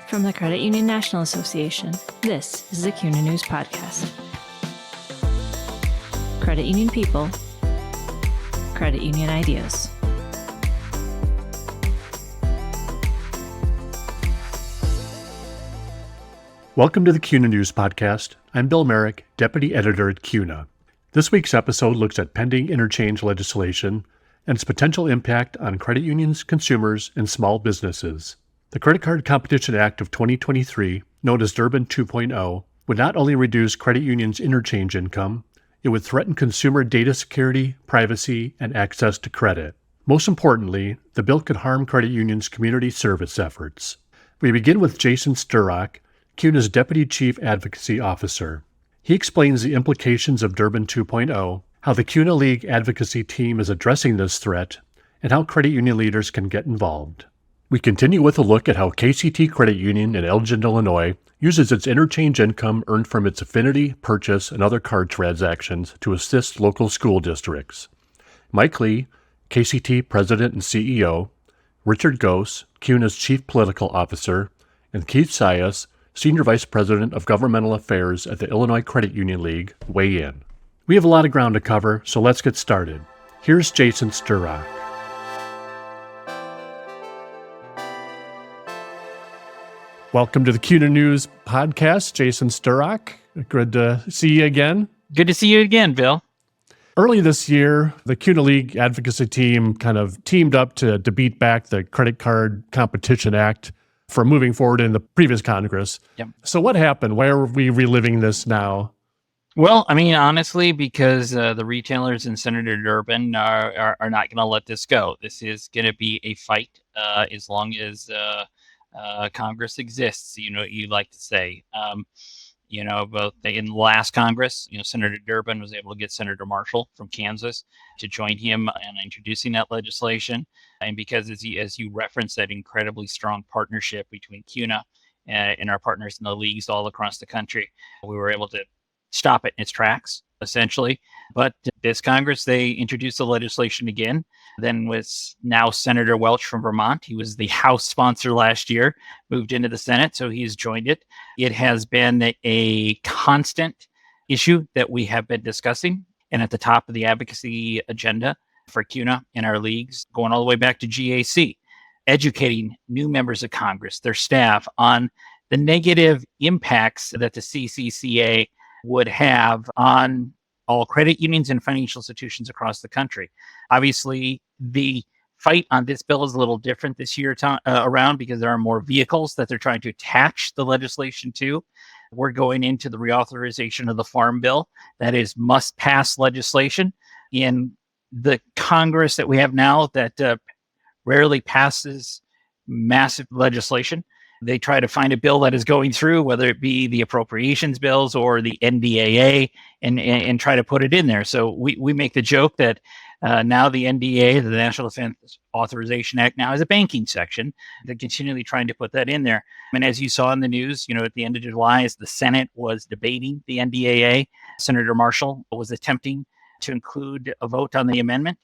From the Credit Union National Association, this is the CUNA News Podcast. Credit union people, credit union ideas. Welcome to the CUNA News Podcast. I'm Bill Merrick, Deputy Editor at CUNA. This week's episode looks at pending interchange legislation and its potential impact on credit unions, consumers, and small businesses. The Credit Card Competition Act of 2023, known as Durbin 2.0, would not only reduce credit unions' interchange income, it would threaten consumer data security, privacy, and access to credit. Most importantly, the bill could harm credit unions' community service efforts. We begin with Jason Stverak, CUNA's Deputy Chief Advocacy Officer. He explains the implications of Durbin 2.0, how the CUNA League advocacy team is addressing this threat, and how credit union leaders can get involved. We continue with a look at how KCT Credit Union in Elgin, Illinois, uses its interchange income earned from its affinity, purchase, and other card transactions to assist local school districts. Mike Lee, KCT President and CEO, Richard Gose, CUNA's Chief Political Officer, and Keith Sias, Senior Vice President of Governmental Affairs at the Illinois Credit Union League, weigh in. We have a lot of ground to cover, so let's get started. Here's Jason Stverak. Welcome to the CUNA News Podcast, Jason Stverak. Good to see you again. Good to see you again, Bill. Early this year, the CUNA League advocacy team kind of teamed up to beat back the Credit Card Competition Act from moving forward in the previous Congress. Yep. So what happened? Why are we reliving this now? Well, I mean, honestly, because the retailers and Senator Durbin are not going to let this go. This is going to be a fight as long as Congress exists, you like to say. Both in the last Congress, Senator Durbin was able to get Senator Marshall from Kansas to join him in introducing that legislation. And because, as you referenced, that incredibly strong partnership between CUNA and our partners in the leagues all across the country, we were able to stop it in its tracks, essentially. But this Congress, they introduced the legislation again. Then with now Senator Welch from Vermont, he was the House sponsor last year, moved into the Senate, so he's joined it. It has been a constant issue that we have been discussing and at the top of the advocacy agenda for CUNA and our leagues, going all the way back to GAC, educating new members of Congress, their staff, on the negative impacts that the CCCA would have on all credit unions and financial institutions across the country. Obviously, the fight on this bill is a little different this year around because there are more vehicles that they're trying to attach the legislation to. We're going into the reauthorization of the Farm Bill. That is must-pass legislation. In the Congress that we have now that rarely passes massive legislation, they try to find a bill that is going through, whether it be the appropriations bills or the NDAA, and try to put it in there. So we make the joke that now the NDAA, the National Defense Authorization Act, now has a banking section. They're continually trying to put that in there. And as you saw in the news, at the end of July, as the Senate was debating the NDAA, Senator Marshall was attempting to include a vote on the amendment.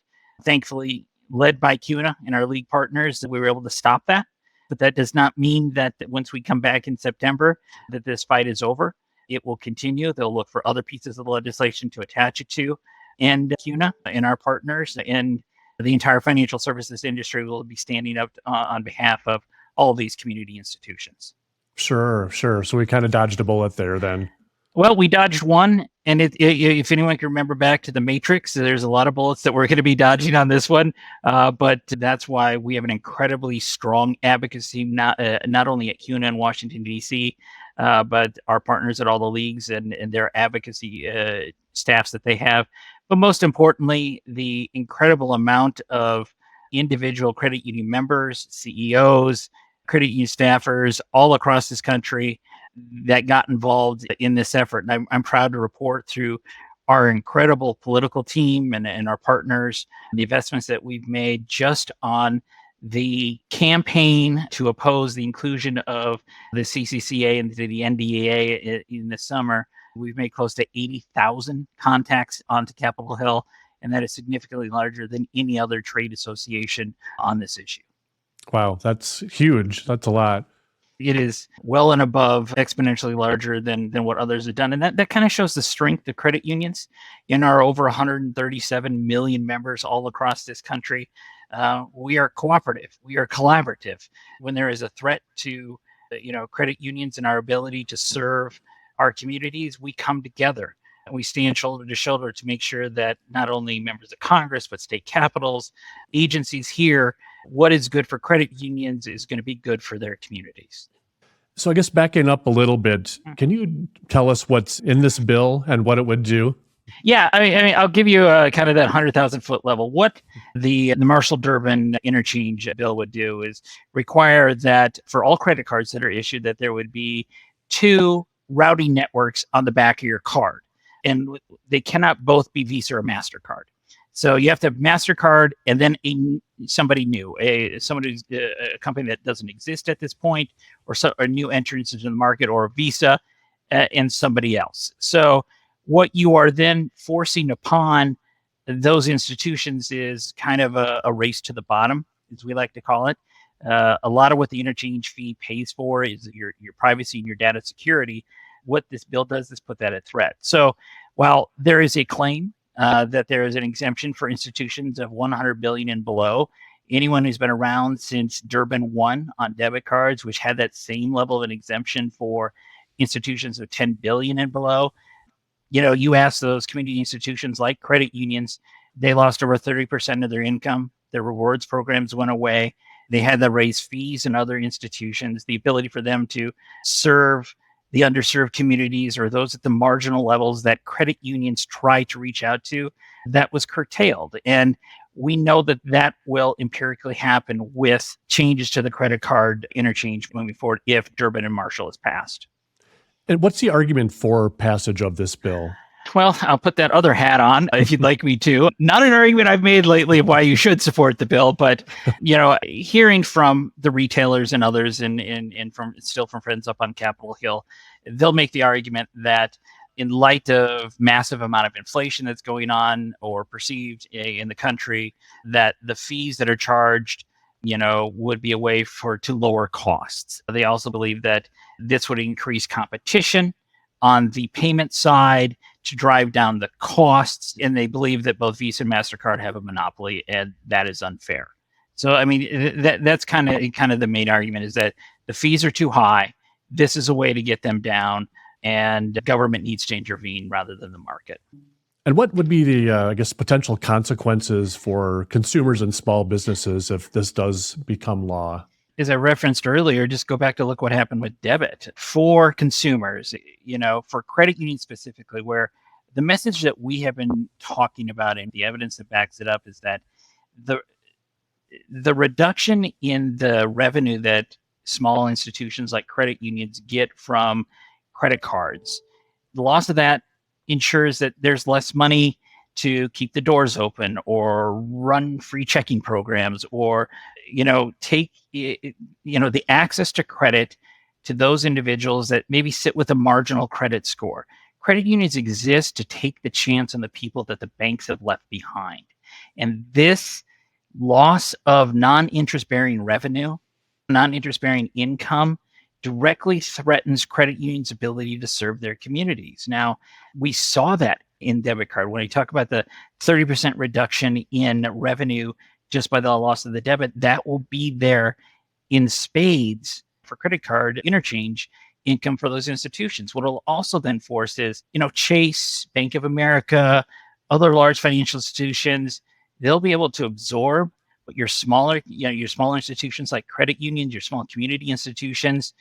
Thankfully, led by CUNA and our league partners, we were able to stop that. But that does not mean that once we come back in September, that this fight is over. It will continue. They'll look for other pieces of the legislation to attach it to. And CUNA and our partners and the entire financial services industry will be standing up on behalf of all these community institutions. Sure. So we kind of dodged a bullet there then. Well, we dodged one, and if anyone can remember back to the Matrix, there's a lot of bullets that we're going to be dodging on this one, but that's why we have an incredibly strong advocacy, not only at CUNA in Washington, D.C., but our partners at all the leagues and their advocacy staffs that they have. But most importantly, the incredible amount of individual credit union members, CEOs, credit union staffers all across this country that got involved in this effort. And I'm proud to report through our incredible political team and our partners, the investments that we've made just on the campaign to oppose the inclusion of the CCCA into the NDAA in the summer. We've made close to 80,000 contacts onto Capitol Hill, and that is significantly larger than any other trade association on this issue. Wow, that's huge. That's a lot. It is well and above exponentially larger than what others have done. And that kind of shows the strength of credit unions in our over 137 million members all across this country. We are cooperative. We are collaborative. When there is a threat to, credit unions and our ability to serve our communities, we come together and we stand shoulder to shoulder to make sure that not only members of Congress, but state capitals, agencies here, what is good for credit unions is going to be good for their communities. So I guess backing up a little bit, can you tell us what's in this bill and what it would do? Yeah, I mean, I'll give you kind of that 100,000-foot level. What the Marshall-Durbin interchange bill would do is require that for all credit cards that are issued, that there would be 2 routing networks on the back of your card, and they cannot both be Visa or MasterCard. So you have to have MasterCard and then somebody new, a company that doesn't exist at this point, or a new entrance into the market, or a Visa and somebody else. So what you are then forcing upon those institutions is kind of a race to the bottom, as we like to call it. A lot of what the interchange fee pays for is your privacy and your data security. What this bill does is put that at threat. So while there is a claim that there is an exemption for institutions of 100 billion and below, anyone who's been around since Durbin 1 on debit cards, which had that same level of an exemption for institutions of 10 billion and below, you ask those community institutions like credit unions, they lost over 30% of their income. Their rewards programs went away. They had to raise fees in other institutions. The ability for them to serve the underserved communities or those at the marginal levels that credit unions try to reach out to, that was curtailed. And we know that will empirically happen with changes to the credit card interchange moving forward if Durbin and Marshall is passed. And what's the argument for passage of this bill? Well, I'll put that other hat on if you'd like me to. Not an argument I've made lately of why you should support the bill, but hearing from the retailers and others, and from friends up on Capitol Hill, they'll make the argument that in light of massive amount of inflation that's going on or perceived in the country, that the fees that are charged would be a way to lower costs. They also believe that this would increase competition on the payment side to drive down the costs. And they believe that both Visa and MasterCard have a monopoly, and that is unfair. So, I mean, that's kind of the main argument, is that the fees are too high. This is a way to get them down, and government needs to intervene rather than the market. And what would be the, potential consequences for consumers and small businesses if this does become law? As I referenced earlier, just go back to look what happened with debit. For consumers, for credit unions specifically, where the message that we have been talking about and the evidence that backs it up is that the reduction in the revenue that small institutions like credit unions get from credit cards, the loss of that ensures that there's less money to keep the doors open or run free checking programs or, take, the access to credit to those individuals that maybe sit with a marginal credit score. Credit unions exist to take the chance on the people that the banks have left behind. And this loss of non-interest bearing revenue, non-interest bearing income, directly threatens credit unions' ability to serve their communities. Now, we saw that in debit card. When I talk about the 30% reduction in revenue just by the loss of the debit, that will be there in spades for credit card interchange income for those institutions. What it'll also then force is, Chase, Bank of America, other large financial institutions, they'll be able to absorb what your smaller institutions like credit unions, your small community institutions,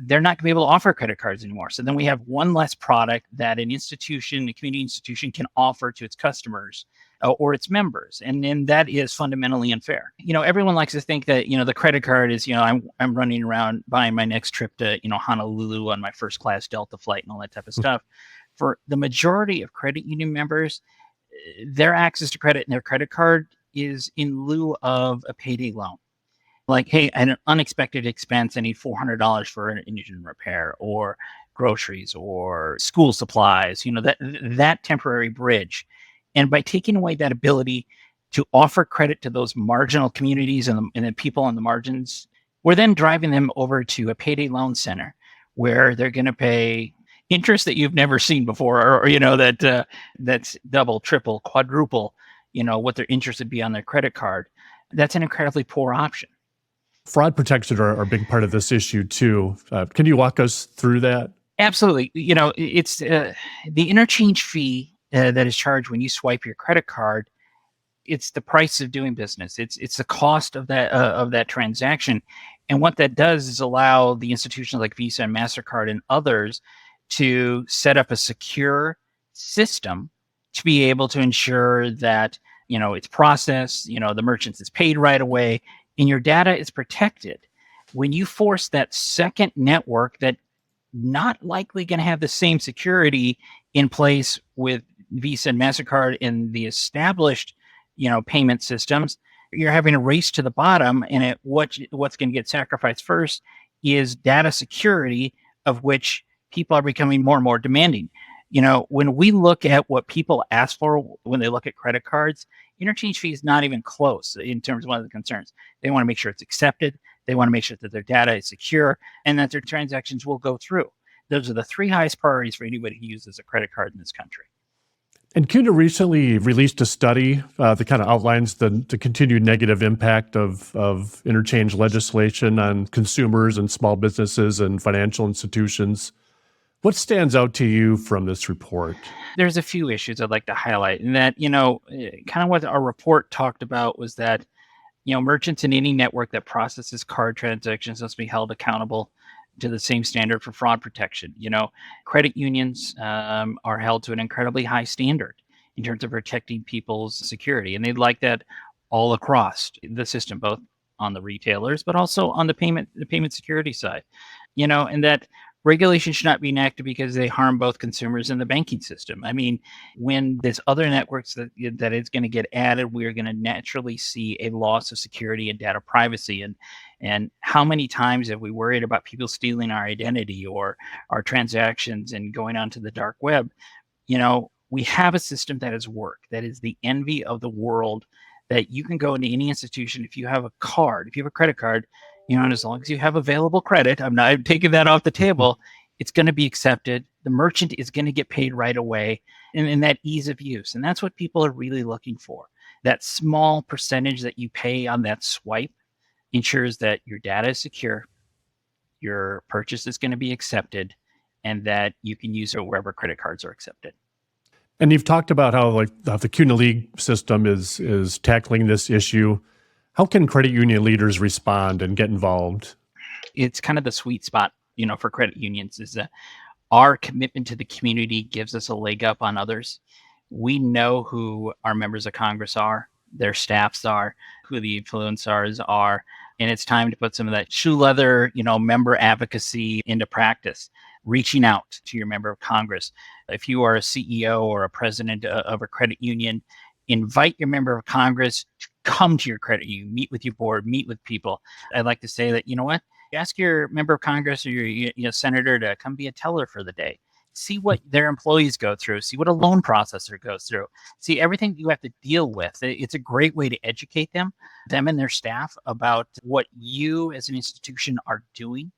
they're not going to be able to offer credit cards anymore. So then we have one less product that a community institution can offer to its customers or its members. And then that is fundamentally unfair. Everyone likes to think that, the credit card is, I'm running around buying my next trip to, Honolulu on my first class Delta flight and all that type of stuff. For the majority of credit union members, their access to credit and their credit card is in lieu of a payday loan. Like, hey, I had an unexpected expense. I need $400 for an engine repair or groceries or school supplies, that temporary bridge. And by taking away that ability to offer credit to those marginal communities and the people on the margins, We're then driving them over to a payday loan center where they're going to pay interest that you've never seen before, or that's double, triple, quadruple, what their interest would be on their credit card. That's an incredibly poor option. Fraud protections are a big part of this issue too. Can you walk us through that? Absolutely. It's the interchange fee that is charged when you swipe your credit card. It's the price of doing business. It's the cost of that transaction. And what that does is allow the institutions like Visa and MasterCard and others to set up a secure system to be able to ensure that, it's processed, the merchants is paid right away, and your data is protected. When you force that second network that not likely going to have the same security in place with Visa and MasterCard in the established, payment systems, you're having a race to the bottom, and what's going to get sacrificed first is data security, of which people are becoming more and more demanding. When we look at what people ask for when they look at credit cards, interchange fee is not even close in terms of one of the concerns. They want to make sure it's accepted. They want to make sure that their data is secure and that their transactions will go through. Those are the three highest priorities for anybody who uses a credit card in this country. And CUNA recently released a study that kind of outlines the continued negative impact of interchange legislation on consumers and small businesses and financial institutions. What stands out to you from this report? There's a few issues I'd like to highlight, and that, kind of what our report talked about was that, merchants in any network that processes card transactions must be held accountable to the same standard for fraud protection. Credit unions are held to an incredibly high standard in terms of protecting people's security, and they'd like that all across the system, both on the retailers, but also on the payment security side. And that regulation should not be enacted because they harm both consumers and the banking system. I mean, when there's other networks that is going to get added, we're going to naturally see a loss of security and data privacy. And how many times have we worried about people stealing our identity or our transactions and going onto the dark web? We have a system that has worked, that is the envy of the world, that you can go into any institution if you have a credit card, and as long as you have available credit, I'm not taking that off the table, it's going to be accepted. The merchant is going to get paid right away, and that ease of use. And that's what people are really looking for. That small percentage that you pay on that swipe ensures that your data is secure, your purchase is going to be accepted, and that you can use it wherever credit cards are accepted. And you've talked about how the CUNA League system is tackling this issue. How can credit union leaders respond and get involved? It's kind of the sweet spot, for credit unions is that our commitment to the community gives us a leg up on others. We know who our members of Congress are, their staffs are, who the influencers are, and it's time to put some of that shoe leather, member advocacy into practice. Reaching out to your member of Congress. If you are a CEO or a president of a credit union, invite your member of Congress to come to your credit union, meet with your board, meet with people. I'd like to say that, ask your member of Congress or your senator to come be a teller for the day. See what their employees go through. See what a loan processor goes through. See everything you have to deal with. It's a great way to educate them and their staff about what you as an institution are doing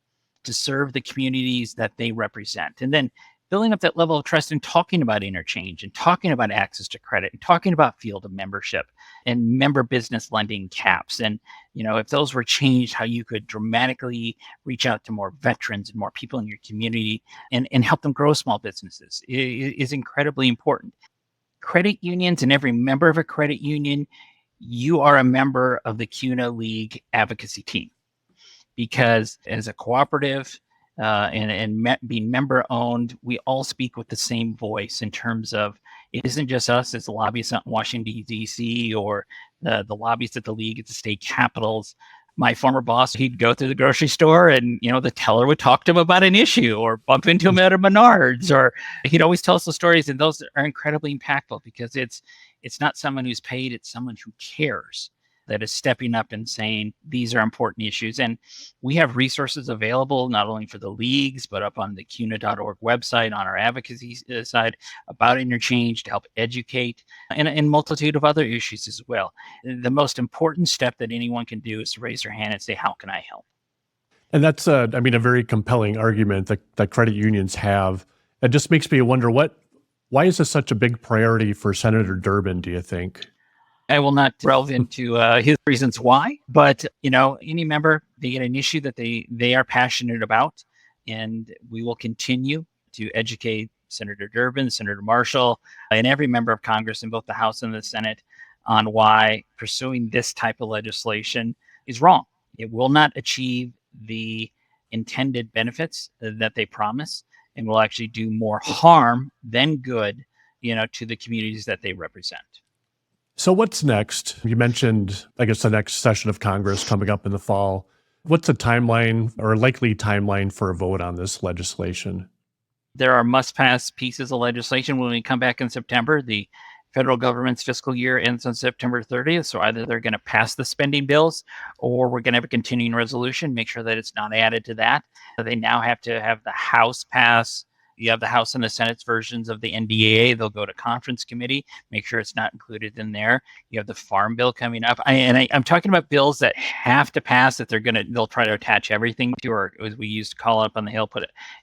to serve the communities that they represent. And then building up that level of trust and talking about interchange and talking about access to credit and talking about field of membership and member business lending caps. And, if those were changed, how you could dramatically reach out to more veterans and more people in your community and help them grow small businesses is incredibly important. Credit unions and every member of a credit union, you are a member of the CUNA League advocacy team. Because as a cooperative and being member owned, we all speak with the same voice in terms of it isn't just us as the lobbyists out in Washington, D.C. or the lobbyists at the league at the state capitals. My former boss, he'd go through the grocery store and, the teller would talk to him about an issue or bump into him at a Menards, or he'd always tell us the stories. And those are incredibly impactful because it's not someone who's paid, it's someone who cares, that is stepping up and saying, these are important issues. And we have resources available, not only for the leagues, but up on the CUNA.org website, on our advocacy side, about interchange to help educate, and a multitude of other issues as well. The most important step that anyone can do is to raise their hand and say, how can I help? And that's, a very compelling argument that credit unions have. It just makes me wonder why is this such a big priority for Senator Durbin, do you think? I will not delve into his reasons why, but any member, they get an issue that they are passionate about, and we will continue to educate Senator Durbin, Senator Marshall, and every member of Congress in both the House and the Senate on why pursuing this type of legislation is wrong. It will not achieve the intended benefits that they promise, and will actually do more harm than good, to the communities that they represent. So what's next? You mentioned, I guess, the next session of Congress coming up in the fall. What's a timeline or likely timeline for a vote on this legislation? There are must-pass pieces of legislation when we come back in September. The federal government's fiscal year ends on September 30th, so either they're going to pass the spending bills or we're going to have a continuing resolution, make sure that it's not added to that. They now have to have the House pass. You have the House and the Senate's versions of the NDAA. They'll go to conference committee, make sure it's not included in there. You have the Farm Bill coming up. I'm talking about bills that have to pass that they'll try to attach everything to, or as we used to call it up on the Hill,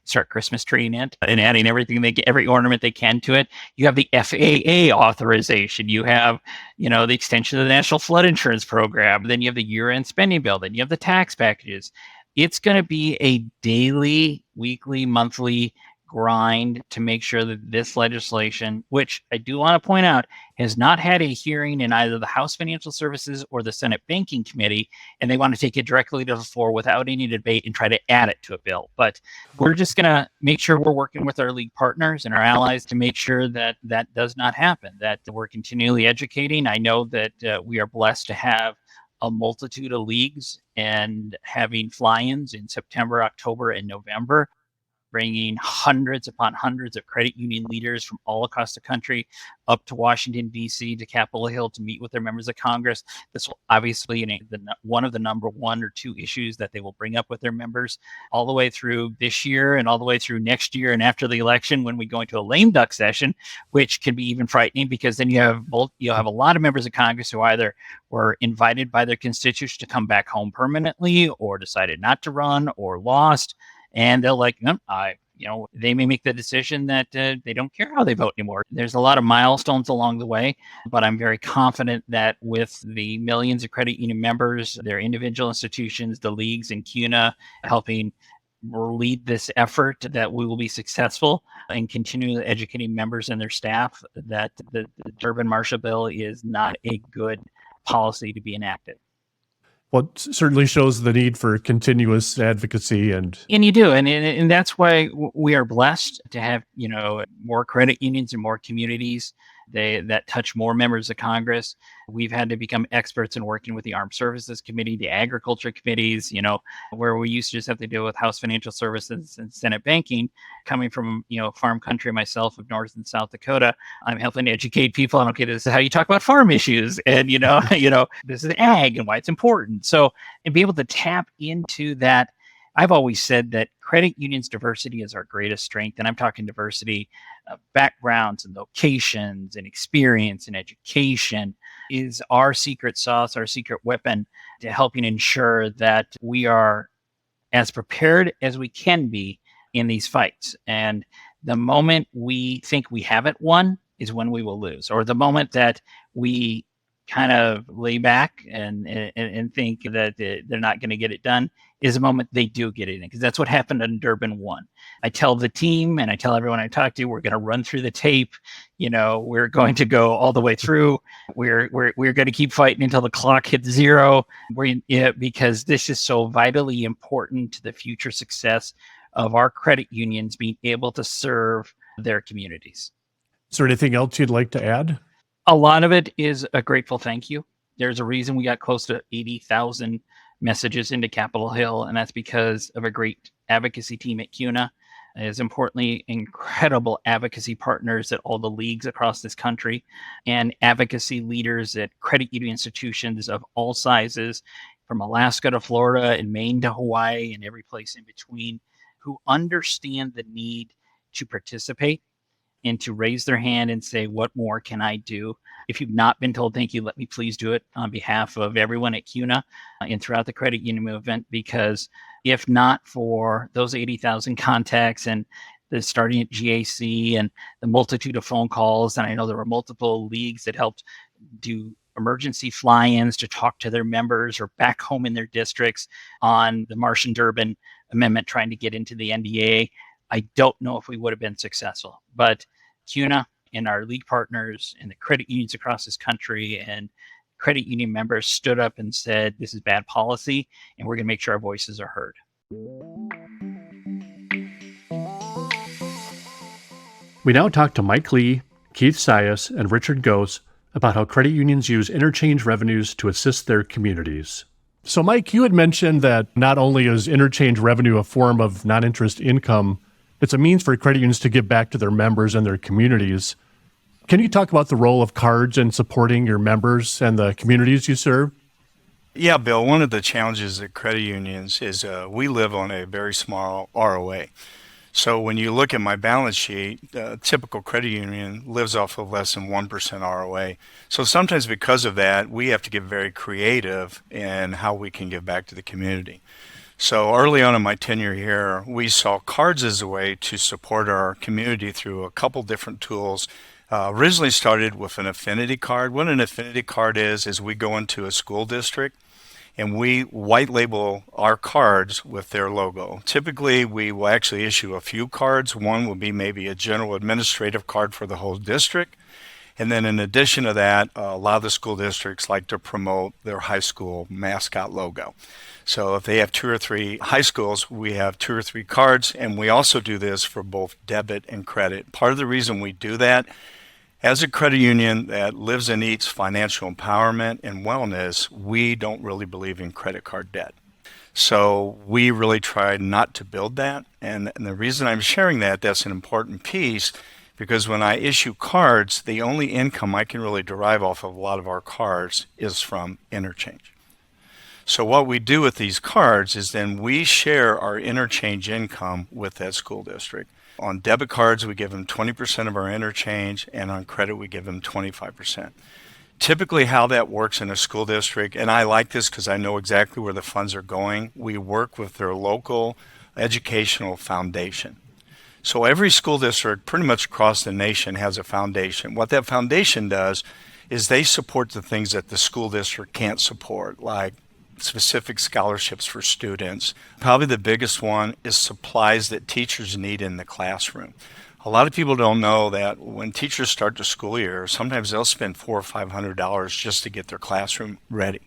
start Christmas tree in it and adding every ornament they can to it. You have the FAA authorization. You have, the extension of the National Flood Insurance Program. Then you have the year-end spending bill. Then you have the tax packages. It's going to be a daily, weekly, monthly grind to make sure that this legislation, which I do want to point out, has not had a hearing in either the House Financial Services or the Senate Banking Committee, and they want to take it directly to the floor without any debate and try to add it to a bill. But we're just going to make sure we're working with our league partners and our allies to make sure that that does not happen, that we're continually educating. I know that we are blessed to have a multitude of leagues and having fly-ins in September, October, and November, bringing hundreds upon hundreds of credit union leaders from all across the country up to Washington, D.C., to Capitol Hill to meet with their members of Congress. This will obviously be one of the number one or two issues that they will bring up with their members all the way through this year and all the way through next year and after the election, when we go into a lame duck session, which can be even frightening, because then you'll have a lot of members of Congress who either were invited by their constituents to come back home permanently, or decided not to run, or lost. And they'll they may make the decision that they don't care how they vote anymore. There's a lot of milestones along the way, but I'm very confident that with the millions of credit union members, their individual institutions, the leagues, and CUNA helping lead this effort, that we will be successful in continuing educating members and their staff that the Durbin-Marshall bill is not a good policy to be enacted. Well, it certainly shows the need for continuous advocacy, and you do, and that's why we are blessed to have more credit unions and more communities that touch more members of Congress. We've had to become experts in working with the Armed Services Committee, the Agriculture Committees, where we used to just have to deal with House Financial Services and Senate Banking. Coming from farm country myself of North and South Dakota, I'm helping to educate people on, okay, this is how you talk about farm issues, and this is ag and why it's important. So, and be able to tap into that. I've always said that credit unions' diversity is our greatest strength, and I'm talking diversity of backgrounds and locations and experience and education is our secret sauce, our secret weapon to helping ensure that we are as prepared as we can be in these fights. And the moment we think we haven't won is when we will lose, or the moment that we kind of lay back and think that they're not going to get it done is the moment they do get it in, because that's what happened in Durbin 1. I tell the team and I tell everyone I talk to, we're going to run through the tape. We're going to go all the way through. We're going to keep fighting until the clock hits zero. Because this is so vitally important to the future success of our credit unions being able to serve their communities. Is there anything else you'd like to add? A lot of it is a grateful thank you. There's a reason we got close to 80,000 messages into Capitol Hill, and that's because of a great advocacy team at CUNA. As importantly, incredible advocacy partners at all the leagues across this country, and advocacy leaders at credit union institutions of all sizes, from Alaska to Florida and Maine to Hawaii and every place in between, who understand the need to participate and to raise their hand and say, what more can I do? If you've not been told thank you, let me please do it on behalf of everyone at CUNA and throughout the credit union movement, because If not for those 80,000 contacts and the starting at GAC and the multitude of phone calls, and I know there were multiple leagues that helped do emergency fly-ins to talk to their members or back home in their districts on the Marshall-Durbin Amendment trying to get into the NDA, I don't know if we would have been successful. But CUNA and our league partners and the credit unions across this country and credit union members stood up and said, this is bad policy, and we're going to make sure our voices are heard. We now talk to Mike Lee, Keith Sias, and Richard Gose about how credit unions use interchange revenues to assist their communities. So, Mike, you had mentioned that not only is interchange revenue a form of non-interest income, it's a means for credit unions to give back to their members and their communities. Can you talk about the role of cards in supporting your members and the communities you serve? Yeah, Bill, one of the challenges at credit unions is we live on a very small ROA. So when you look at my balance sheet, a typical credit union lives off of less than 1% ROA. So sometimes because of that, we have to get very creative in how we can give back to the community. So early on in my tenure here, we saw cards as a way to support our community through a couple different tools. Originally started with an affinity card. What an affinity card is we go into a school district and we white label our cards with their logo. Typically, we will actually issue a few cards. One will be maybe a general administrative card for the whole district. And then in addition to that, a lot of the school districts like to promote their high school mascot logo. So if they have 2 or 3 high schools, we have 2 or 3 cards, and we also do this for both debit and credit. Part of the reason we do that, as a credit union that lives and eats financial empowerment and wellness, we don't really believe in credit card debt. So we really try not to build that. And the reason I'm sharing that, that's an important piece, because when I issue cards, the only income I can really derive off of a lot of our cards is from interchange. So what we do with these cards is then we share our interchange income with that school district. On debit cards, we give them 20% of our interchange, and on credit, we give them 25%. Typically how that works in a school district, and I like this because I know exactly where the funds are going, we work with their local educational foundation. So every school district pretty much across the nation has a foundation. What that foundation does is they support the things that the school district can't support, like specific scholarships for students. Probably the biggest one is supplies that teachers need in the classroom. A lot of people don't know that when teachers start the school year, sometimes they'll spend $400 or $500 just to get their classroom ready,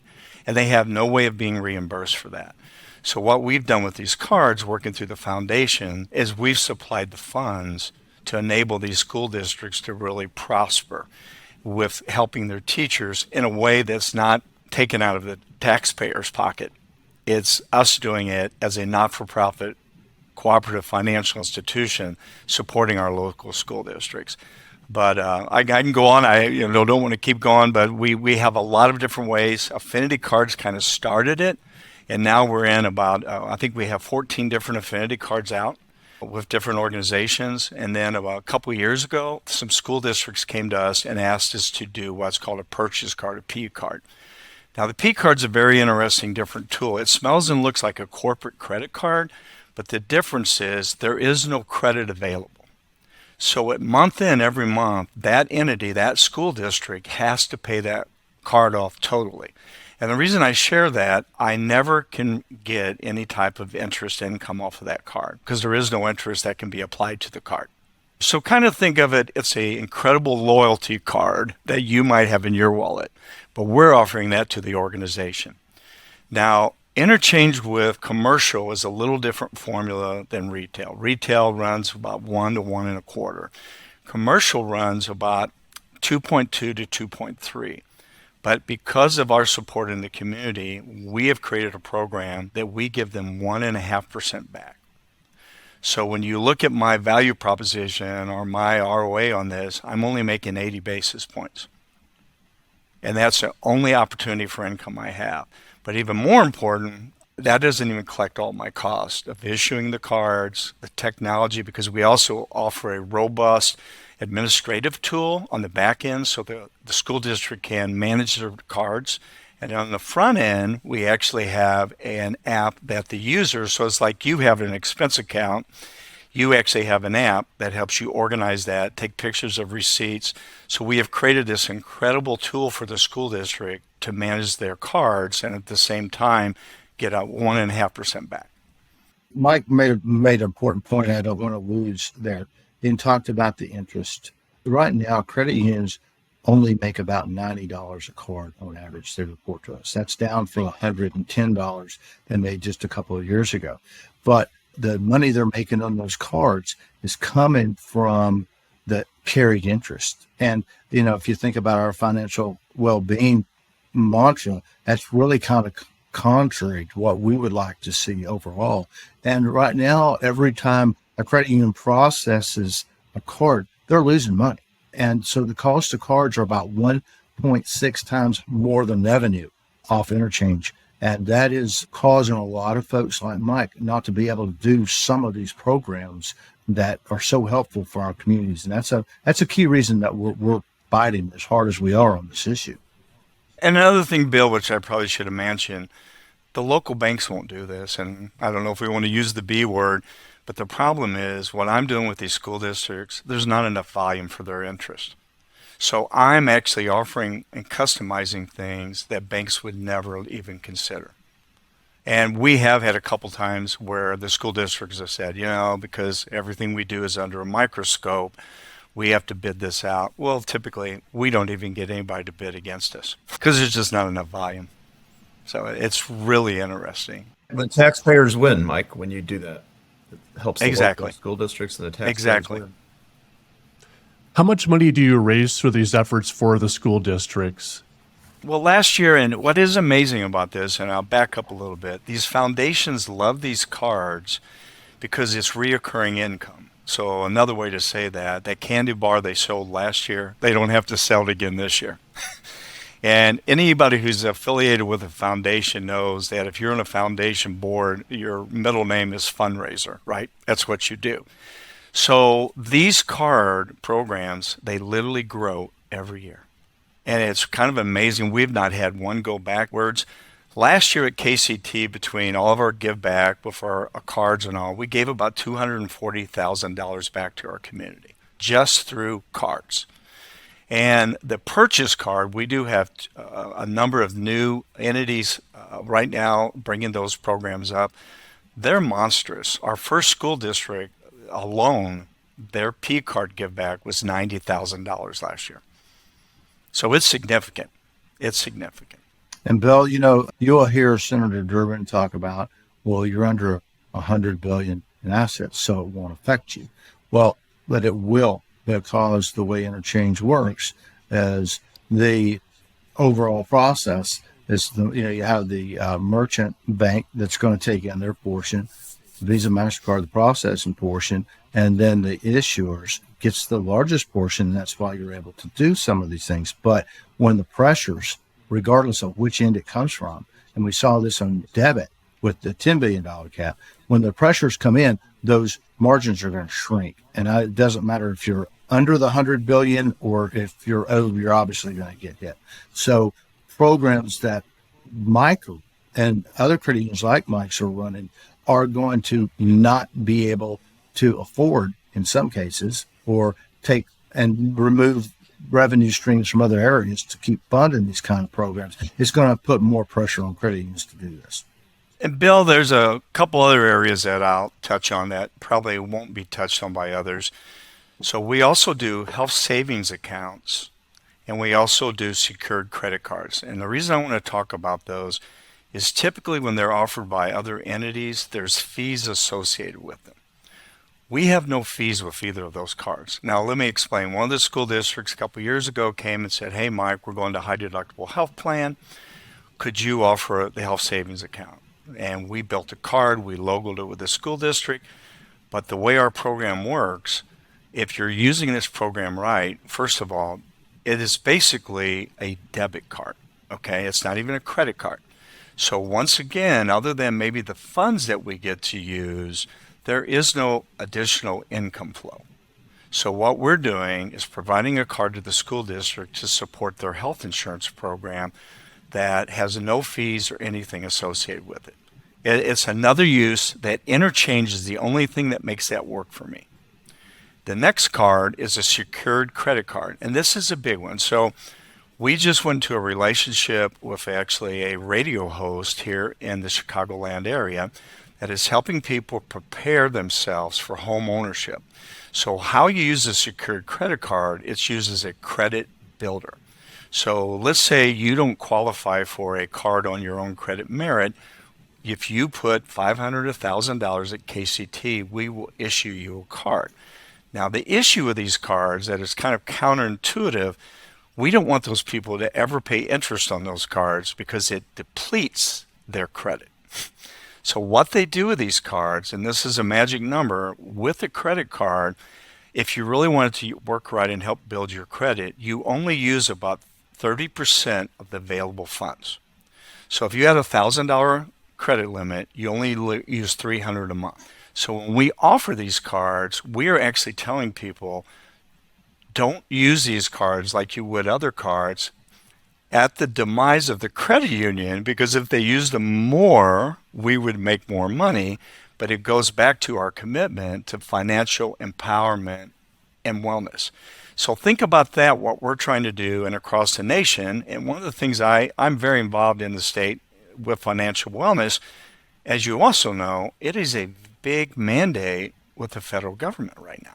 and they have no way of being reimbursed for that. So what we've done with these cards, working through the foundation, is we've supplied the funds to enable these school districts to really prosper with helping their teachers in a way that's not taken out of the taxpayer's pocket. It's us doing it as a not-for-profit cooperative financial institution supporting our local school districts. But I can go on. I don't want to keep going, but we have a lot of different ways. Affinity cards kind of started it, and now we're in about, I think we have 14 different affinity cards out with different organizations. And then about a couple of years ago, some school districts came to us and asked us to do what's called a purchase card, a P card. Now, the P card's a very interesting different tool. It smells and looks like a corporate credit card, but the difference is there is no credit available. So at month end, every month, that entity, that school district has to pay that card off totally. And the reason I share that, I never can get any type of interest income off of that card because there is no interest that can be applied to the card. So kind of think of it, it's an incredible loyalty card that you might have in your wallet, but we're offering that to the organization. Now, interchange with commercial is a little different formula than retail. Retail runs about 1 to 1.25. Commercial runs about 2.2 to 2.3. But because of our support in the community, we have created a program that we give them 1.5% back. So when you look at my value proposition or my ROA on this, I'm only making 80 basis points. And that's the only opportunity for income I have. But even more important, that doesn't even collect all my costs of issuing the cards, the technology, because we also offer a robust administrative tool on the back end so the school district can manage their cards And on the front end, we actually have an app that the user, so it's like you have an expense account, you actually have an app that helps you organize that, take pictures of receipts. So we have created this incredible tool for the school district to manage their cards and at the same time get a 1.5% back. Mike made an important point I don't want to lose there. He talked about the interest. Right now, credit unions only make about $90 a card on average, they report to us. That's down from $110 they made just a couple of years ago. But the money they're making on those cards is coming from the carried interest. And, if you think about our financial well-being mantra, that's really kind of contrary to what we would like to see overall. And right now, every time a credit union processes a card, they're losing money. And so the cost of cards are about 1.6 times more than revenue off interchange. And that is causing a lot of folks like Mike not to be able to do some of these programs that are so helpful for our communities. And that's a key reason that we're fighting as hard as we are on this issue. And another thing, Bill, which I probably should have mentioned, the local banks won't do this. And I don't know if we want to use the B word, but the problem is what I'm doing with these school districts, there's not enough volume for their interest. So I'm actually offering and customizing things that banks would never even consider. And we have had a couple times where the school districts have said, because everything we do is under a microscope, we have to bid this out. Well, typically, we don't even get anybody to bid against us because there's just not enough volume. So it's really interesting. The taxpayers win, Mike, when you do that. It helps the Exactly. local school districts and the taxpayers Exactly. win. How much money do you raise through these efforts for the school districts? Well, last year, and what is amazing about this, and I'll back up a little bit, these foundations love these cards because it's reoccurring income. So another way to say that candy bar they sold last year, they don't have to sell it again this year. And anybody who's affiliated with a foundation knows that if you're on a foundation board, your middle name is fundraiser, right? That's what you do. So these card programs, they literally grow every year. And it's kind of amazing. We've not had one go backwards. Last year at KCT, between all of our give back with our cards and all, we gave about $240,000 back to our community just through cards. And the purchase card, we do have a number of new entities right now bringing those programs up. They're monstrous. Our first school district alone, their P card give back was $90,000 last year. So it's significant. It's significant. And Bill, you'll hear Senator Durbin talk about, well, you're under $100 billion in assets, so it won't affect you. Well, but it will, because the way interchange works is the overall process is, you have the merchant bank that's going to take in their portion, Visa, MasterCard, the processing portion, and then the issuers gets the largest portion. And that's why you're able to do some of these things. But when the pressures, regardless of which end it comes from, and we saw this on debit with the $10 billion cap, when the pressures come in, those margins are going to shrink. And it doesn't matter if you're under the 100 billion or if you're over, you're obviously going to get hit. So programs that Michael and other credit unions like Mike's are running are going to not be able to afford, in some cases, or take and remove revenue streams from other areas to keep funding these kind of programs. It's going to put more pressure on credit unions to do this. And Bill, there's a couple other areas that I'll touch on that probably won't be touched on by others. So we also do health savings accounts, and we also do secured credit cards. And the reason I want to talk about those is typically when they're offered by other entities, there's fees associated with them. We have no fees with either of those cards. Now, let me explain. One of the school districts a couple years ago came and said, hey, Mike, we're going to high deductible health plan. Could you offer the health savings account? And we built a card. We logoed it with the school district. But the way our program works, if you're using this program right, first of all, it is basically a debit card. Okay, it's not even a credit card. So once again, other than maybe the funds that we get to use, there is no additional income flow. So what we're doing is providing a card to the school district to support their health insurance program. that has no fees or anything associated with it. It's another use that Interchange is the only thing that makes that work for me. The next card is a secured credit card, and this is a big one. So we just went to a relationship with actually a radio host here in the Chicagoland area that is helping people prepare themselves for home ownership. So how you use a secured credit card, it's used as a credit builder. So let's say you don't qualify for a card on your own credit merit. If you put $500 or $1,000 at KCT, we will issue you a card. Now, the issue with these cards that is kind of counterintuitive, we don't want those people to ever pay interest on those cards because it depletes their credit. So what they do with these cards, and this is a magic number, with a credit card, if you really want it to work right and help build your credit, you only use about 30% of the available funds. So if you had a $1,000 credit limit, you only use $300 a month. So when we offer these cards, we are actually telling people, don't use these cards like you would other cards at the demise of the credit union, because if they used them more, we would make more money. But it goes back to our commitment to financial empowerment and wellness. So think about that, what we're trying to do and across the nation. And one of the things I'm very involved in the state with financial wellness, as you also know, it is a big mandate with the federal government right now.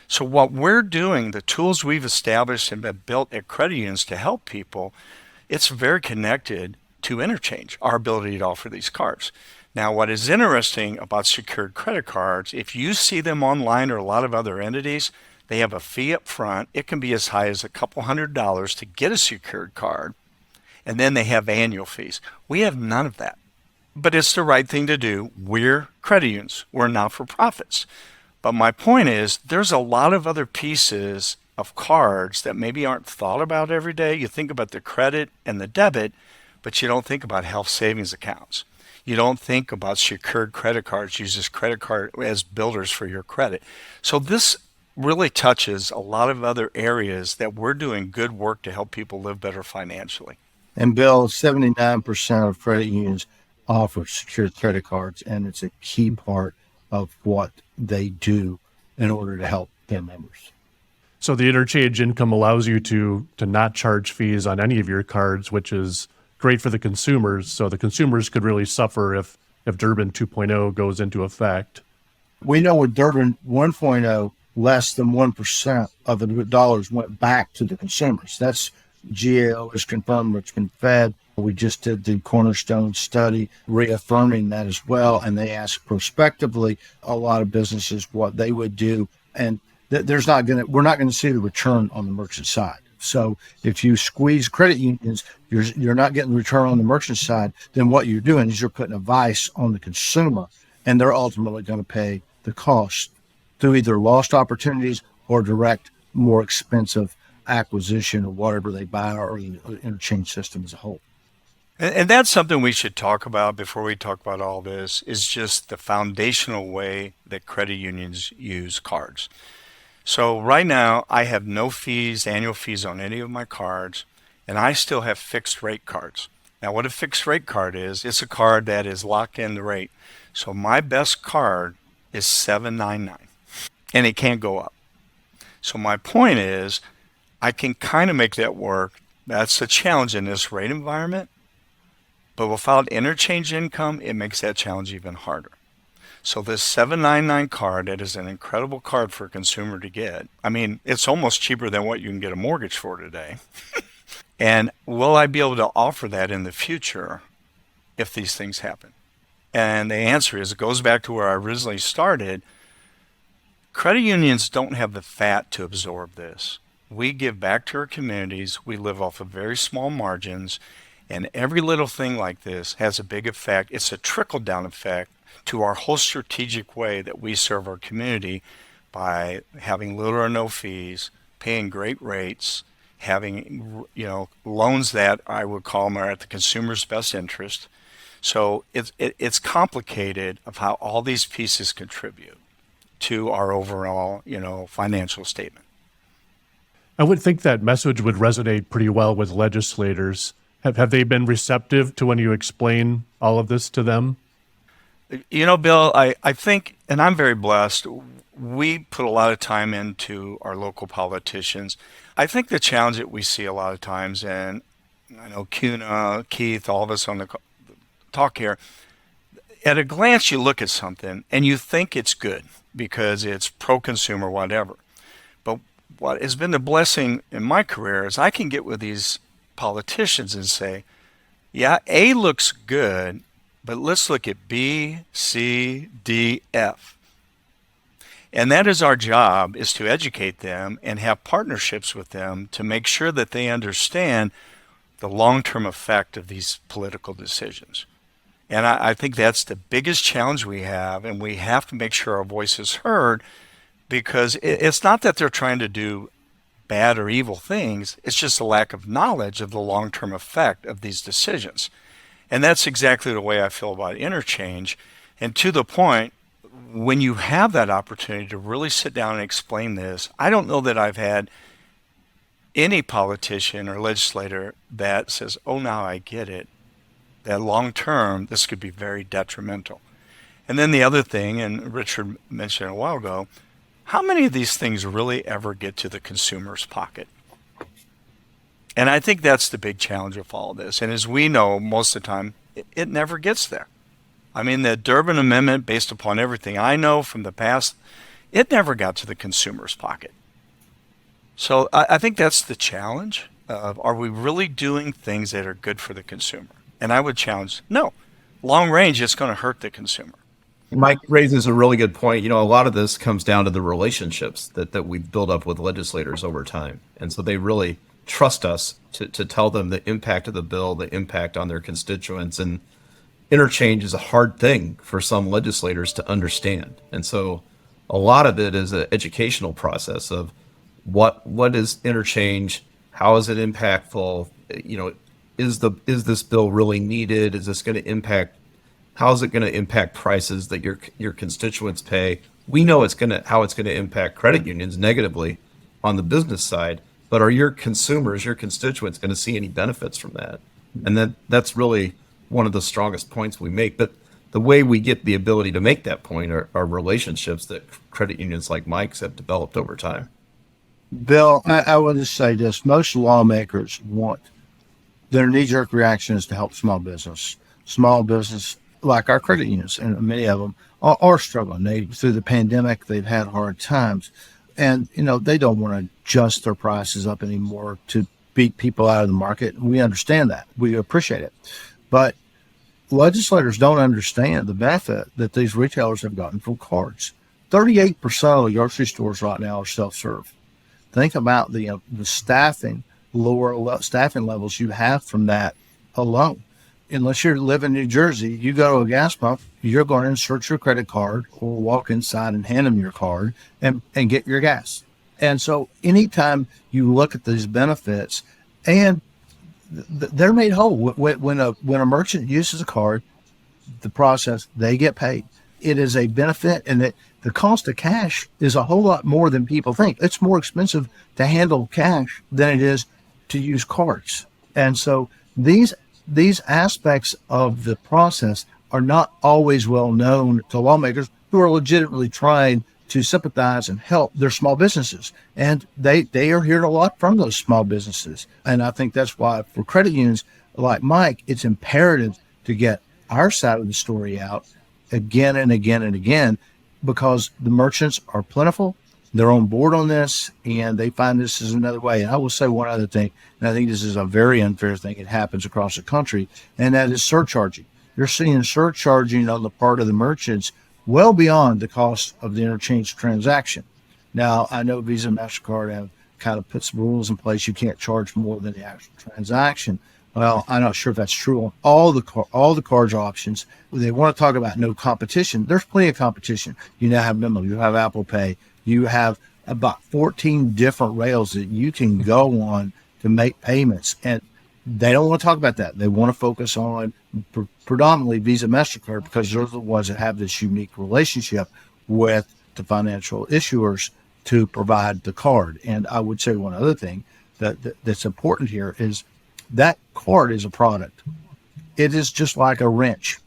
So what we're doing, the tools we've established and been built at credit unions to help people, it's very connected to Interchange, our ability to offer these cards. Now, what is interesting about secured credit cards, if you see them online or a lot of other entities, they have a fee up front. It can be as high as a couple $100 to get a secured card, and then they have annual fees. We have none of that, but it's the right thing to do. We're credit unions. We're not-for-profits. But my point is, there's a lot of other pieces of cards that maybe aren't thought about every day. You think about the credit and the debit, but you don't think about health savings accounts. You don't think about secured credit cards, use this credit card as builders for your credit. So this really touches a lot of other areas that we're doing good work to help people live better financially. And Bill, 79% of credit unions offer secured credit cards, and it's a key part of what they do in order to help their members. So the interchange income allows you to not charge fees on any of your cards, which is great for the consumers. So the consumers could really suffer if Durbin 2.0 goes into effect. We know with Durbin 1.0, less than 1% of the dollars went back to the consumers. That's GAO has confirmed, it's been fed. We just did the Cornerstone study reaffirming that as well. And they asked prospectively a lot of businesses what they would do. And we're not going to see the return on the merchant side. So if you squeeze credit unions, you're not getting the return on the merchant side, then what you're doing is you're putting a vice on the consumer, and they're ultimately going to pay the cost through either lost opportunities or direct, more expensive acquisition of whatever they buy or the interchange system as a whole. And that's something we should talk about before we talk about all this, is just the foundational way that credit unions use cards. So right now, I have no fees, annual fees on any of my cards, and I still have fixed rate cards. Now, what a fixed rate card is, it's a card that is locked in the rate. So my best card is $7.99, and it can't go up. So my point is, I can kind of make that work. That's a challenge in this rate environment. But without interchange income, it makes that challenge even harder. So this $7.99 card, that is an incredible card for a consumer to get. I mean, it's almost cheaper than what you can get a mortgage for today. And will I be able to offer that in the future if these things happen? And the answer is, it goes back to where I originally started. Credit unions don't have the fat to absorb this. We give back to our communities. We live off of very small margins. And every little thing like this has a big effect. It's a trickle-down effect to our whole strategic way that we serve our community by having little or no fees, paying great rates, having loans that I would call them are at the consumer's best interest. So it's complicated of how all these pieces contribute to our overall financial statement. I would think that message would resonate pretty well with legislators. Have they been receptive to when you explain all of this to them? You know, Bill, I think, and I'm very blessed, we put a lot of time into our local politicians. I think the challenge that we see a lot of times, and I know CUNA, Keith, all of us on the talk here, at a glance you look at something and you think it's good because it's pro-consumer, whatever. But what has been the blessing in my career is I can get with these politicians and say, yeah, A looks good, but let's look at B, C, D, F. And that is our job, is to educate them and have partnerships with them to make sure that they understand the long-term effect of these political decisions. And I think that's the biggest challenge we have, and we have to make sure our voice is heard, because it's not that they're trying to do bad or evil things, it's just a lack of knowledge of the long-term effect of these decisions. And that's exactly the way I feel about interchange. And to the point, when you have that opportunity to really sit down and explain this, I don't know that I've had any politician or legislator that says, oh, now I get it, that long term, this could be very detrimental. And then the other thing, and Richard mentioned a while ago, how many of these things really ever get to the consumer's pocket? And I think that's the big challenge of all of this. And as we know, most of the time, it never gets there. I mean, the Durbin Amendment, based upon everything I know from the past, it never got to the consumer's pocket. So I think that's the challenge of, are we really doing things that are good for the consumer? And I would challenge, no. Long range, it's going to hurt the consumer. Mike raises a really good point. You know, a lot of this comes down to the relationships that we've built up with legislators over time. And so they really trust us to tell them the impact of the bill, the impact on their constituents. And interchange is a hard thing for some legislators to understand. And so a lot of it is an educational process of what is interchange, how is it impactful, you know, is this bill really needed? Is this going to impact, how is it going to impact prices that your constituents pay? We know how it's going to impact credit unions negatively on the business side, but are your consumers, your constituents, going to see any benefits from that? And that's really one of the strongest points we make. But the way we get the ability to make that point are relationships that credit unions like Mike's have developed over time. Bill, I want to say this. Most lawmakers want, their knee-jerk reaction is to help small business. Small business, like our credit unions, and many of them are struggling. Through the pandemic, they've had hard times. And, you know, they don't want to adjust their prices up anymore to beat people out of the market. We understand that. We appreciate it. But legislators don't understand the benefit that these retailers have gotten from cards. 38% of the grocery stores right now are self-serve. Think about the staffing, lower staffing levels you have from that alone. Unless you live in New Jersey, you go to a gas pump, you're going to insert your credit card or walk inside and hand them your card and get your gas. And so anytime you look at these benefits, and they're made whole. When a merchant uses a card, the process, they get paid. It is a benefit, and the cost of cash is a whole lot more than people think. It's more expensive to handle cash than it is to use cards. And so these aspects of the process are not always well known to lawmakers who are legitimately trying to sympathize and help their small businesses. And they are hearing a lot from those small businesses. And I think that's why for credit unions like Mike, it's imperative to get our side of the story out again and again and again, because the merchants are plentiful. They're on board on this, and they find this is another way. And I will say one other thing, and I think this is a very unfair thing. It happens across the country, and that is surcharging. You're seeing surcharging on the part of the merchants well beyond the cost of the interchange transaction. Now, I know Visa and MasterCard have kind of put some rules in place. You can't charge more than the actual transaction. Well, I'm not sure if that's true on all the cards options. They want to talk about no competition. There's plenty of competition. You now have Venmo, you have Apple Pay, you have about 14 different rails that you can go on to make payments. And they don't want to talk about that. They want to focus on predominantly Visa, MasterCard, because they're the ones that have this unique relationship with the financial issuers to provide the card. And I would say one other thing that's important here is That card is a product. It is just like a wrench.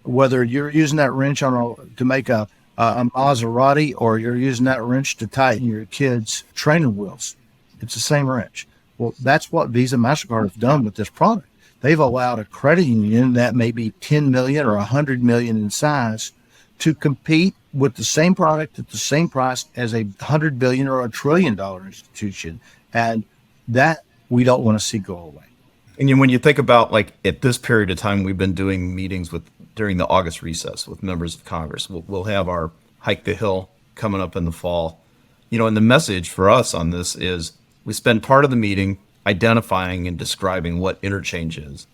Whether you're using that wrench to make a Maserati, or you're using that wrench to tighten your kids' training wheels, it's the same wrench. Well, that's what Visa and MasterCard have done with this product. They've allowed a credit union that may be 10 million or 100 million in size to compete with the same product at the same price as a 100 billion or $1 trillion institution. And that we don't want to see go away. And when you think about, like, at this period of time, we've been doing meetings during the August recess with members of Congress. We'll have our Hike the Hill coming up in the fall. And the message for us on this is we spend part of the meeting identifying and describing what interchange is.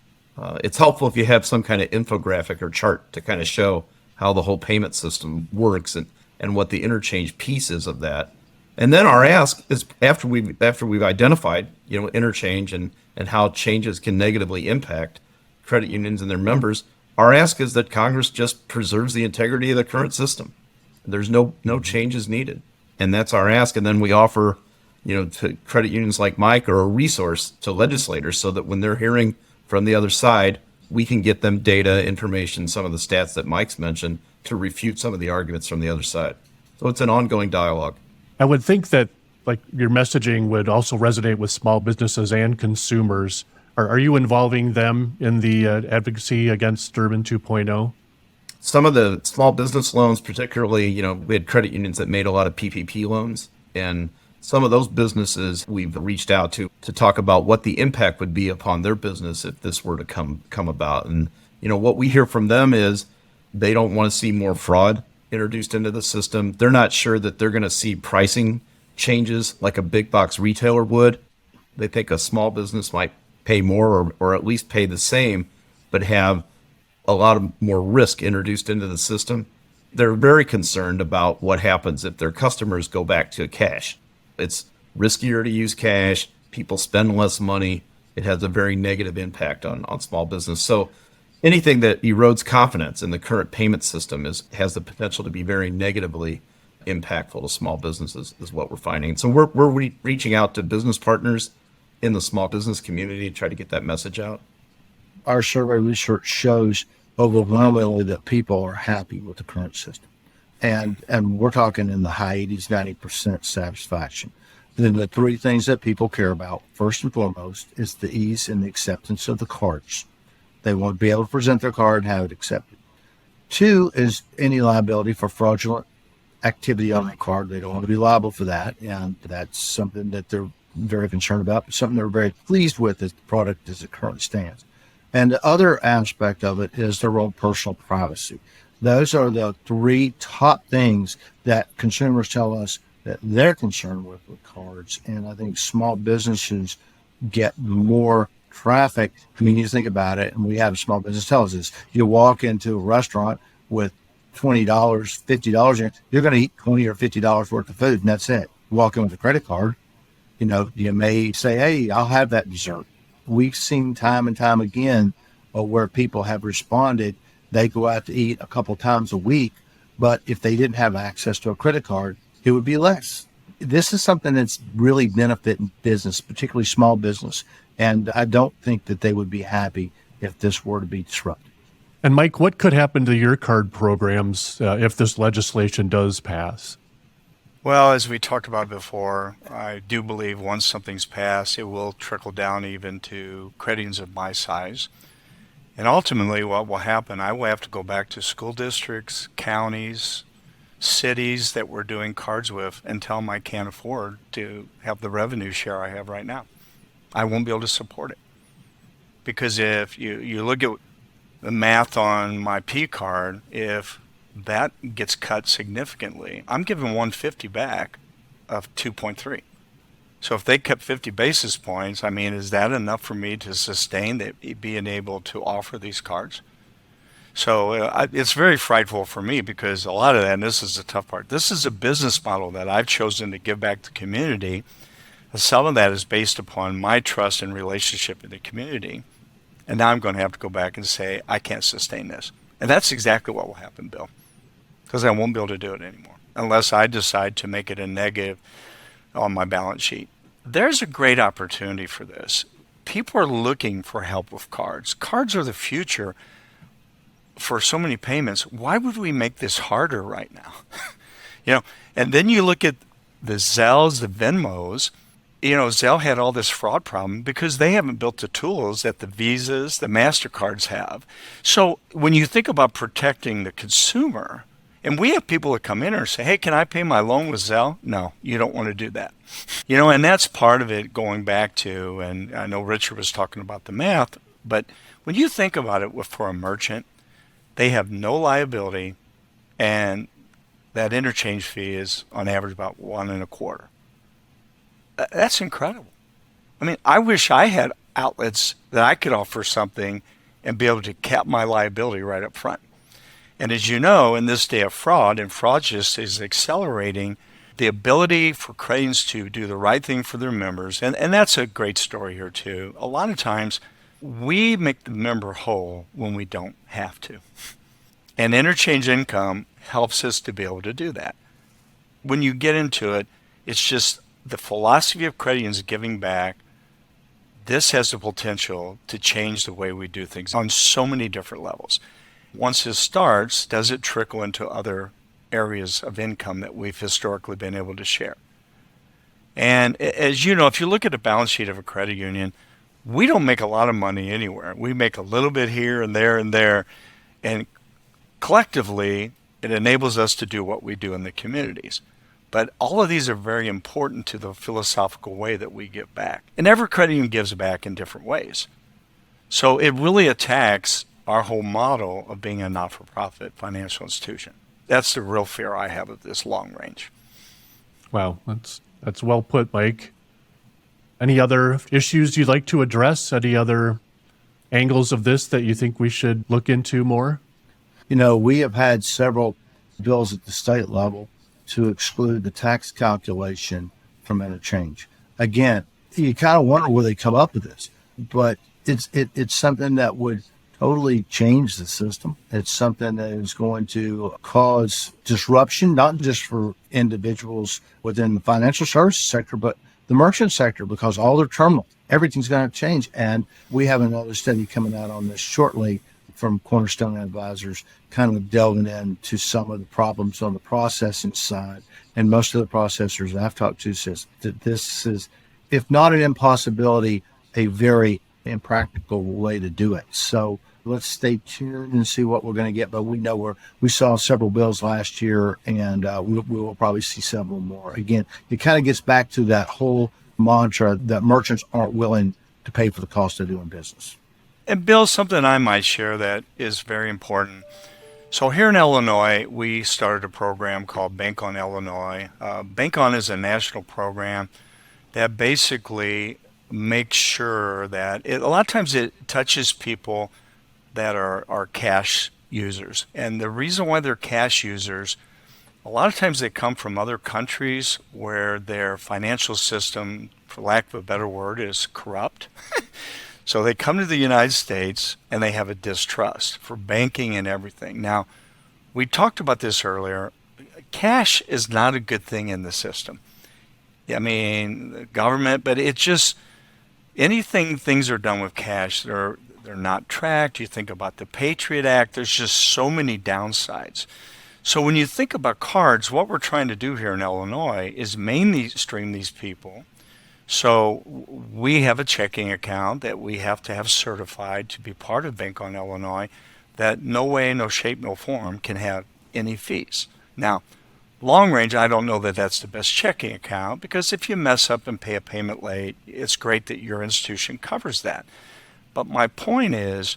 It's helpful if you have some kind of infographic or chart to kind of show how the whole payment system works and what the interchange piece is of that. And then our ask is, after we've identified, interchange and how changes can negatively impact credit unions and their members, our ask is that Congress just preserves the integrity of the current system. There's no changes needed. And that's our ask. And then we offer, to credit unions like Mike, or a resource to legislators, so that when they're hearing from the other side, we can get them data, information, some of the stats that Mike's mentioned, to refute some of the arguments from the other side. So it's an ongoing dialogue. I would think that your messaging would also resonate with small businesses and consumers. Are you involving them in the advocacy against Durbin 2.0? Some of the small business loans, particularly, we had credit unions that made a lot of PPP loans, and some of those businesses we've reached out to talk about what the impact would be upon their business if this were to come about. And, what we hear from them is they don't want to see more fraud introduced into the system. They're not sure that they're going to see pricing changes like a big box retailer would. They think a small business might pay more or at least pay the same, but have a lot of more risk introduced into the system. They're very concerned about what happens if their customers go back to cash. It's riskier to use cash. People spend less money. It has a very negative impact on small business. So anything that erodes confidence in the current payment system has the potential to be very negatively impactful to small businesses, is what we're finding. So we're reaching out to business partners in the small business community to try to get that message out. Our survey research shows overwhelmingly that people are happy with the current system. And we're talking in the high 80s, 90% satisfaction. Then the three things that people care about, first and foremost, is the ease and the acceptance of the cards. They want to be able to present their card and have it accepted. Two is any liability for fraudulent activity on the card. They don't want to be liable for that. And that's something that they're very concerned about, but something they're very pleased with as the product as it currently stands. And the other aspect of it is their own personal privacy. Those are the three top things that consumers tell us that they're concerned with cards. And I think small businesses get more traffic. I mean, you think about it, and we have a small business tell us this. You walk into a restaurant with $20, $50, you're going to eat $20 or $50 worth of food, and that's it. You walk in with a credit card, you may say, hey, I'll have that dessert. We've seen time and time again where people have responded. They go out to eat a couple times a week, but if they didn't have access to a credit card, it would be less. This is something that's really benefiting business, particularly small business. And I don't think that they would be happy if this were to be disrupted. And Mike, what could happen to your card programs if this legislation does pass? Well, as we talked about before, I do believe once something's passed, it will trickle down even to credit unions of my size. And ultimately, what will happen, I will have to go back to school districts, counties, cities that we're doing cards with and tell them I can't afford to have the revenue share I have right now. I won't be able to support it. Because if you look at the math on my P card, if that gets cut significantly, I'm giving 150 back of 2.3. So if they kept 50 basis points, I mean, is that enough for me to sustain that, being able to offer these cards? So it's very frightful for me because a lot of that, and this is the tough part, this is a business model that I've chosen to give back to the community. Some of that is based upon my trust and relationship with the community. And now I'm going to have to go back and say, I can't sustain this. And that's exactly what will happen, Bill, because I won't be able to do it anymore unless I decide to make it a negative on my balance sheet. There's a great opportunity for this. people are looking for help with cards. Cards are the future for so many payments. Why would we make this harder right now? And then you look at the Zelles, the Venmos. Zelle had all this fraud problem because they haven't built the tools that the Visas, the MasterCards have. So when you think about protecting the consumer, and we have people that come in and say, hey, can I pay my loan with Zelle? No, you don't want to do that. And that's part of it going back to, and I know Richard was talking about the math, but when you think about it for a merchant, they have no liability, and that interchange fee is on average about 1.25%. That's incredible. I mean, I wish I had outlets that I could offer something and be able to cap my liability right up front. And as you know, in this day of fraud, and fraud just is accelerating, the ability for credit unions to do the right thing for their members, and that's a great story here too. A lot of times we make the member whole when we don't have to. And interchange income helps us to be able to do that. When you get into it, it's just the philosophy of credit unions giving back. This has the potential to change the way we do things on so many different levels. Once this starts, does it trickle into other areas of income that we've historically been able to share? And as you know, if you look at the balance sheet of a credit union, we don't make a lot of money anywhere. We make a little bit here and there and there. And collectively, it enables us to do what we do in the communities. But all of these are very important to the philosophical way that we give back. And every credit union gives back in different ways. So it really attacks our whole model of being a not-for-profit financial institution. That's the real fear I have of this long range. Wow, that's well put, Mike. Any other issues you'd like to address? Any other angles of this that you think we should look into more? We have had several bills at the state level to exclude the tax calculation from interchange. Again, you kind of wonder where they come up with this, but it's something that would totally change the system. It's something that is going to cause disruption, not just for individuals within the financial services sector, but the merchant sector, because all their terminals, everything's going to change. And we have another study coming out on this shortly from Cornerstone Advisors, kind of delving into some of the problems on the processing side. And most of the processors I've talked to says that this is, if not an impossibility, a very impractical way to do it. So let's stay tuned and see what we're going to get. But we know we saw several bills last year, and we will probably see several more. Again, it kind of gets back to that whole mantra that merchants aren't willing to pay for the cost of doing business. And Bill, something I might share that is very important. So here in Illinois, we started a program called Bank on Illinois. Bank on is a national program that basically makes sure that a lot of times it touches people that are cash users. And the reason why they're cash users, a lot of times they come from other countries where their financial system, for lack of a better word, is corrupt. So they come to the United States and they have a distrust for banking and everything. Now, we talked about this earlier. Cash is not a good thing in the system. I mean, the government, but it just, things are done with cash, they're not tracked. You think about the Patriot Act, there's just so many downsides. So when you think about cards, what we're trying to do here in Illinois is mainstream these people. So we have a checking account that we have to have certified to be part of Bank on Illinois that no way, no shape, no form can have any fees. Now, long range, I don't know that that's the best checking account, because if you mess up and pay a payment late, it's great that your institution covers that. But my point is,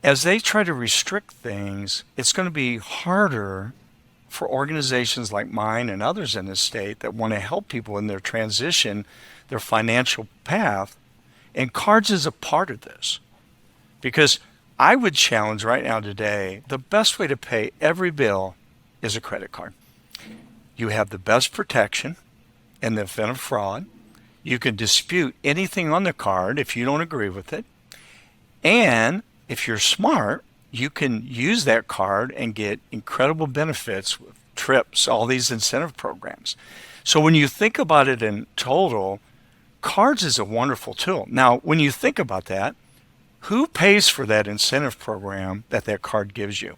as they try to restrict things, it's going to be harder for organizations like mine and others in the state that want to help people in their transition, their financial path. And cards is a part of this. Because I would challenge right now today, the best way to pay every bill is a credit card. You have the best protection in the event of fraud. You can dispute anything on the card if you don't agree with it. And if you're smart, you can use that card and get incredible benefits with trips, all these incentive programs. So when you think about it in total, cards is a wonderful tool. Now, when you think about that, who pays for that incentive program that card gives you?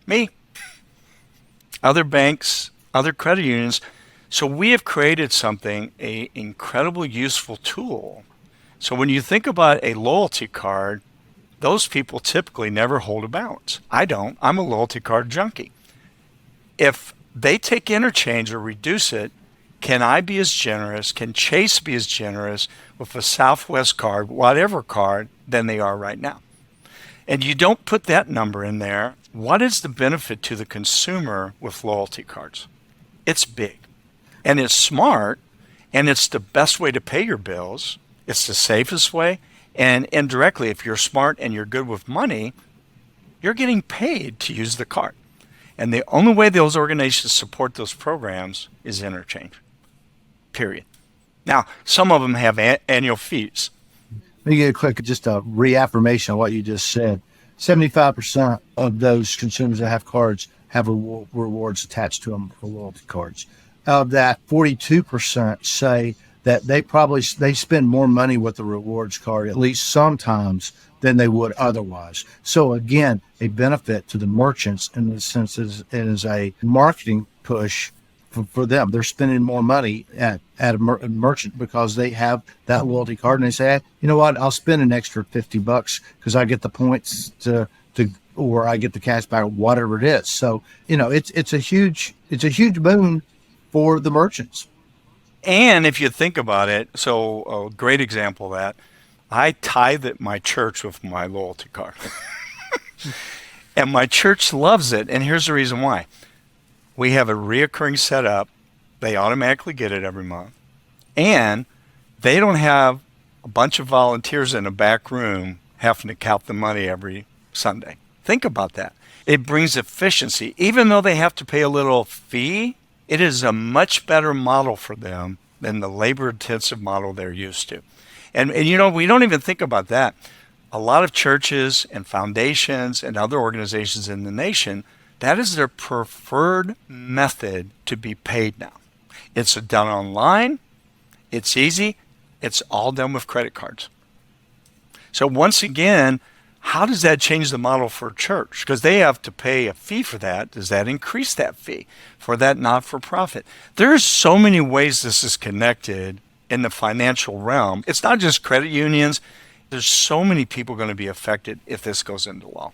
Me. Other banks, other credit unions. So we have created something, an incredibly useful tool. So when you think about a loyalty card, those people typically never hold a balance. I don't. I'm a loyalty card junkie. If they take interchange or reduce it, can I be as generous, can Chase be as generous with a Southwest card, whatever card, than they are right now? And you don't put that number in there. What is the benefit to the consumer with loyalty cards? It's big, and it's smart, and it's the best way to pay your bills. It's the safest way. And indirectly, if you're smart and you're good with money, you're getting paid to use the card. And the only way those organizations support those programs is interchange, period. Now, some of them have annual fees. Let me get a quick, just a reaffirmation of what you just said. 75% of those consumers that have cards have rewards attached to them for loyalty cards. Of that, 42% say that they spend more money with the rewards card, at least sometimes, than they would otherwise. So again, a benefit to the merchants in the sense it is a marketing push for them. They're spending more money at a merchant because they have that loyalty card, and they say, hey, you know what, I'll spend an extra $50 because I get the points to or I get the cash back, whatever it is. So, it's a huge boon for the merchants. And if you think about it, so a great example of that, I tithe at my church with my loyalty card. And my church loves it. And here's the reason why. We have a reoccurring setup. They automatically get it every month. And they don't have a bunch of volunteers in a back room having to count the money every Sunday. Think about that. It brings efficiency. Even though they have to pay a little fee, it is a much better model for them than the labor-intensive model they're used to. And we don't even think about that. A lot of churches and foundations and other organizations in the nation, that is their preferred method to be paid now. It's done online. It's easy. It's all done with credit cards. So once again, how does that change the model for church? Because they have to pay a fee for that. Does that increase that fee for that not-for-profit? There's so many ways this is connected in the financial realm. It's not just credit unions. There's so many people going to be affected if this goes into law.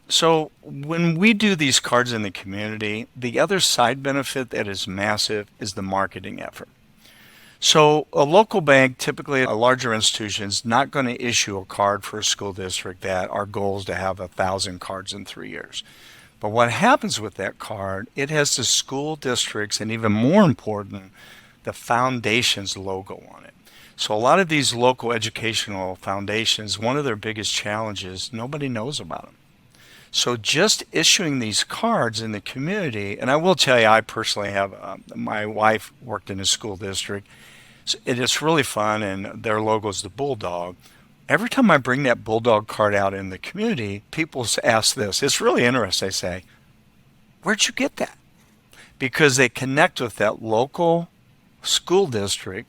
So when we do these cards in the community, the other side benefit that is massive is the marketing effort. So a local bank, typically a larger institution, is not going to issue a card for a school district that our goal is to have 1,000 cards in 3 years. But what happens with that card, it has the school districts, and even more important, the foundation's logo on it. So a lot of these local educational foundations, one of their biggest challenges, nobody knows about them. So just issuing these cards in the community, and I will tell you, I personally have, my wife worked in a school district. It's really fun, and their logo is the bulldog. Every time I bring that bulldog card out in the community, people ask this. It's really interesting. They say, where'd you get that? Because they connect with that local school district.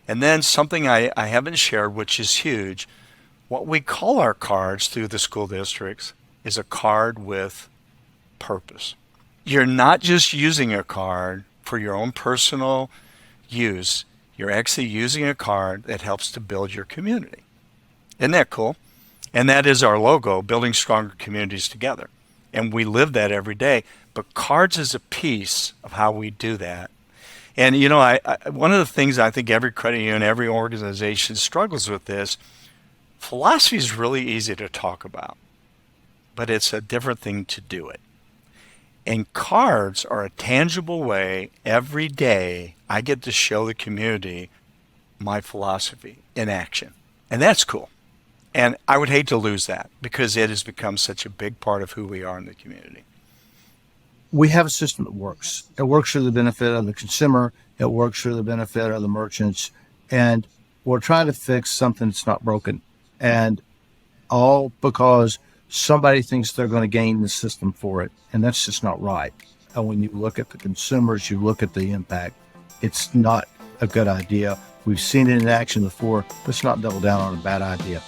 And then something I haven't shared, which is huge, what we call our cards through the school districts is a card with purpose. You're not just using a card for your own personal use. You're actually using a card that helps to build your community. Isn't that cool? And that is our logo, building stronger communities together. And we live that every day. But cards is a piece of how we do that. And, one of the things I think every credit union, every organization struggles with this, philosophy is really easy to talk about, but it's a different thing to do it. And cards are a tangible way every day I get to show the community my philosophy in action. And that's cool. And I would hate to lose that because it has become such a big part of who we are in the community. We have a system that works. It works for the benefit of the consumer. It works for the benefit of the merchants. And we're trying to fix something that's not broken. And all because somebody thinks they're going to gain the system for it. And that's just not right. And when you look at the consumers, you look at the impact, it's not a good idea. We've seen it in action before. Let's not double down on a bad idea.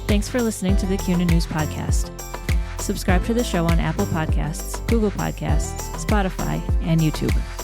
Thanks for listening to the CUNA News Podcast. Subscribe to the show on Apple Podcasts, Google Podcasts, Spotify, and YouTube.